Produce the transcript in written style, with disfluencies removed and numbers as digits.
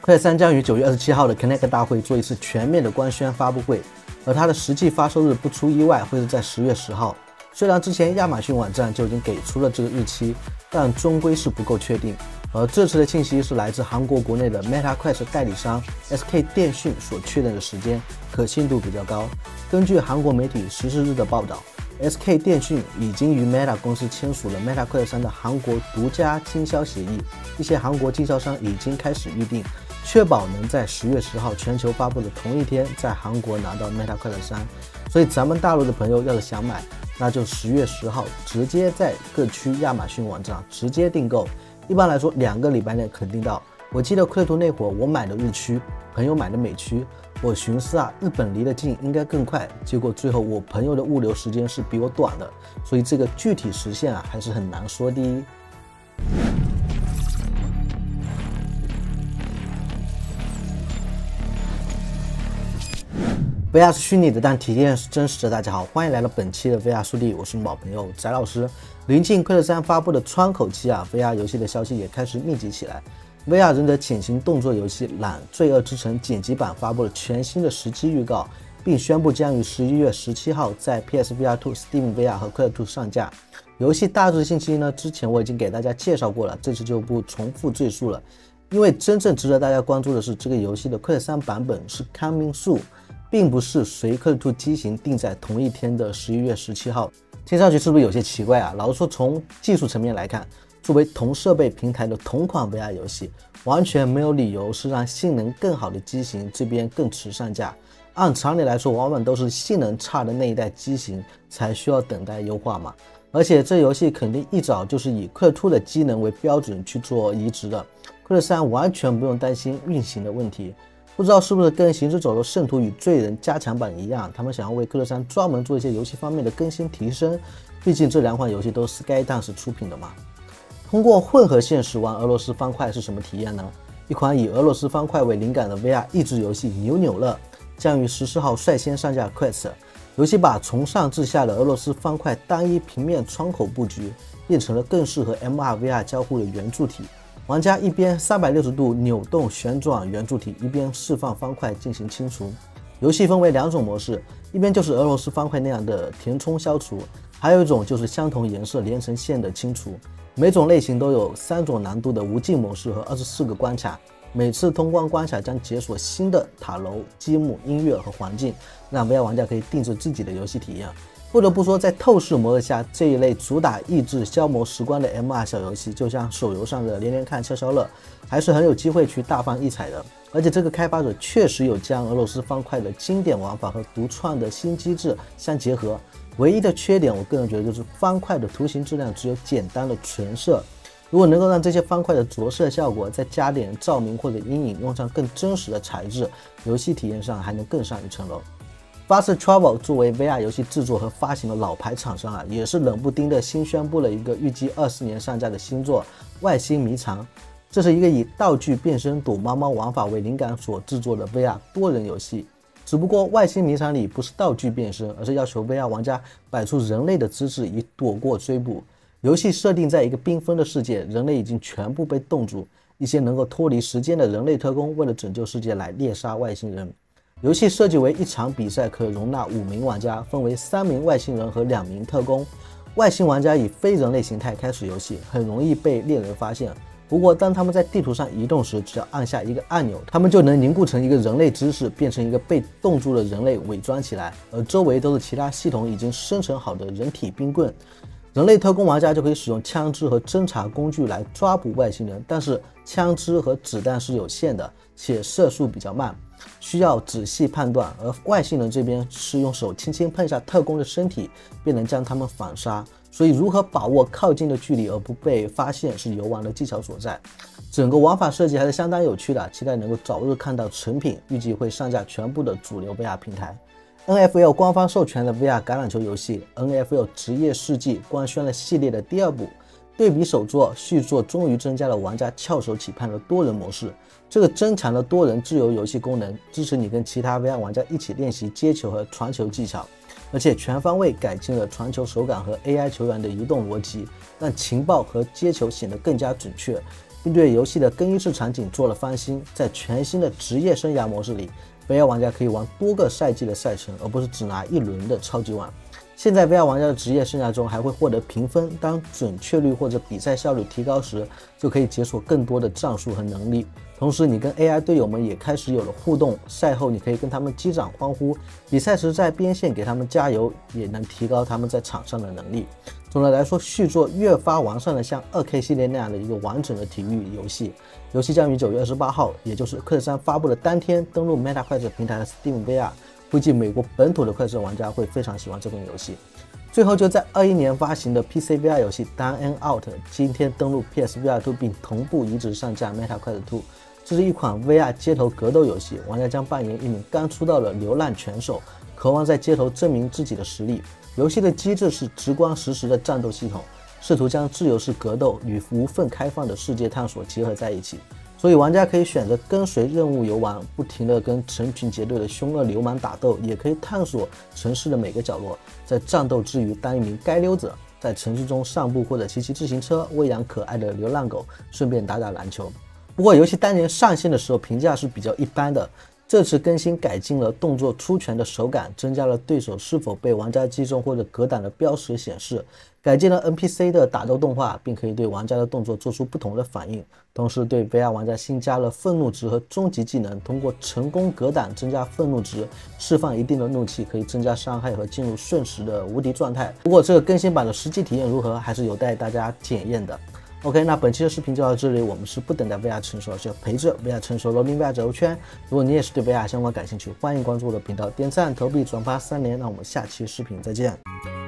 快3将于9月27号的 Connect 大会做一次全面的官宣发布会，而它的实际发售日不出意外会是在10月10号。虽然之前亚马逊网站就已经给出了这个日期，但终归是不够确定。而这次的信息是来自韩国国内的 Meta Quest 代理商 SK 电讯所确认的时间，可信度比较高。根据韩国媒体14日的报道，SK 电讯已经与 Meta 公司签署了 Meta Quest 3的韩国独家经销协议，一些韩国经销商已经开始预定，确保能在10月10号全球发布的同一天在韩国拿到 Meta Quest 3。所以咱们大陆的朋友要是想买，那就10月10号直接在各区亚马逊网站直接订购。一般来说2个礼拜内肯定到。我记得Quest 2那会儿我买的日区，朋友买的美区，我寻思日本离得近应该更快，结果最后我朋友的物流时间是比我短的，所以这个具体实现还是很难说的。VR 是虚拟的，但体验是真实的。大家好，欢迎来到本期的 VR 速递，我是老朋友翟老师。临近Quest 3发布的窗口期，VR 游戏的消息也开始密集起来。VR 忍者潜行动作游戏《懒罪恶之城》剪辑版发布了全新的实机预告，并宣布将于11月17号在 PSVR2、Steam VR 和Quest 2上架。游戏大致信息呢，之前我已经给大家介绍过了，这次就不重复赘述了。因为真正值得大家关注的是，这个游戏的Quest 3版本是 Coming Soon，并不是随Quest 2机型定在同一天的11月17号。听上去是不是有些奇怪老实说，从技术层面来看，作为同设备平台的同款 VR 游戏，完全没有理由是让性能更好的机型这边更迟上架。按常理来说，往往都是性能差的那一代机型才需要等待优化嘛。而且这游戏肯定一早就是以Quest 2的机能为标准去做移植的，Quest 3完全不用担心运行的问题。不知道是不是跟行尸走肉圣徒与罪人加强版一样，他们想要为Quest 3专门做一些游戏方面的更新提升，毕竟这2款游戏都是 Skydance 出品的嘛。通过混合现实玩俄罗斯方块是什么体验呢？一款以俄罗斯方块为灵感的 VR 益智游戏扭扭乐将于14号率先上架 Quest。 游戏把从上至下的俄罗斯方块单一平面窗口布局变成了更适合 MR VR 交互的圆柱体，玩家一边360度扭动旋转圆柱体，一边释放方块进行清除。游戏分为2种模式，一边就是俄罗斯方块那样的填充消除，还有一种就是相同颜色连成线的清除。每种类型都有3种难度的无尽模式和24个关卡，每次通关关卡将解锁新的塔楼、积木、音乐和环境，让 VR 玩家可以定制自己的游戏体验。不得不说，在透视模式下，这一类主打益智消磨时光的 MR 小游戏，就像手游上的连连看消消乐，还是很有机会去大放异彩的。而且这个开发者确实有将俄罗斯方块的经典玩法和独创的新机制相结合。唯一的缺点，我个人觉得就是方块的图形质量只有简单的纯色。如果能够让这些方块的着色效果再加点照明或者阴影，用上更真实的材质，游戏体验上还能更上一层楼。Fast Travel 作为 VR 游戏制作和发行的老牌厂商也是冷不丁的新宣布了一个预计24年上架的新作《外星迷藏》。这是一个以道具变身躲猫猫玩法为灵感所制作的 VR 多人游戏。只不过《外星迷藏》里不是道具变身，而是要求 VR 玩家摆出人类的姿势以躲过追捕。游戏设定在一个缤纷的世界，人类已经全部被冻住，一些能够脱离时间的人类特工为了拯救世界来猎杀外星人。游戏设计为一场比赛可容纳5名玩家，分为3名外星人和2名特工。外星玩家以非人类形态开始游戏，很容易被猎人发现。不过当他们在地图上移动时，只要按下一个按钮，他们就能凝固成一个人类姿势，变成一个被冻住的人类伪装起来，而周围都是其他系统已经生成好的人体冰棍。人类特工玩家就可以使用枪支和侦察工具来抓捕外星人，但是枪支和子弹是有限的，且射速比较慢，需要仔细判断。而外星人这边是用手轻轻碰一下特工的身体，便能将他们反杀。所以如何把握靠近的距离而不被发现是游玩的技巧所在。整个玩法设计还是相当有趣的，期待能够早日看到成品，预计会上架全部的主流 VR 平台。NFL 官方授权的 VR 橄榄球游戏 NFL 职业世纪官宣了系列的第2部，对比首作，续作终于增加了玩家翘首企盼的多人模式。这个增强了多人自由游戏功能，支持你跟其他 VR 玩家一起练习接球和传球技巧，而且全方位改进了传球手感和 AI 球员的移动逻辑，让情报和接球显得更加准确。并对游戏的更衣室场景做了翻新。在全新的职业生涯模式里， VR 玩家可以玩多个赛季的赛程，而不是只拿一轮的超级碗。现在 VR 玩家的职业生涯中还会获得评分，当准确率或者比赛效率提高时，就可以解锁更多的战术和能力。同时，你跟 AI 队友们也开始有了互动，赛后你可以跟他们击掌欢呼，比赛时在边线给他们加油，也能提高他们在场上的能力。总的来说，续作越发完善了像 2K 系列那样的一个完整的体育游戏。游戏将于9月28号，也就是快3发布的当天登陆 Meta 快车平台的 Steam VR， 估计美国本土的快车玩家会非常喜欢这款游戏。最后，就在21年发行的 PC VR 游戏 Down and Out 今天登陆 PSVR 2， 并同步移植上架 Meta 快车2。这是一款 VR 街头格斗游戏，玩家将扮演一名刚出道的流浪拳手，渴望在街头证明自己的实力。游戏的机制是直观实时的战斗系统，试图将自由式格斗与无缝开放的世界探索结合在一起。所以玩家可以选择跟随任务游玩，不停地跟成群结队的凶恶流氓打斗，也可以探索城市的每个角落，在战斗之余当一名街溜子，在城市中散步或者骑自行车，喂养可爱的流浪狗，顺便打篮球。不过游戏当年上线的时候评价是比较一般的，这次更新改进了动作出拳的手感，增加了对手是否被玩家击中或者格挡的标识显示，改进了 NPC 的打斗动画，并可以对玩家的动作做出不同的反应。同时对 VR 玩家新加了愤怒值和终极技能，通过成功格挡增加愤怒值，释放一定的怒气，可以增加伤害和进入瞬时的无敌状态。不过这个更新版的实际体验如何，还是有待大家检验的。OK， 那本期的视频就到这里。我们是不等待 VR 成熟，是要陪着 VR 成熟蹂躏 VR 轴圈。如果你也是对 VR 相关感兴趣，欢迎关注我的频道，点赞、投币、转发3连。那我们下期视频再见。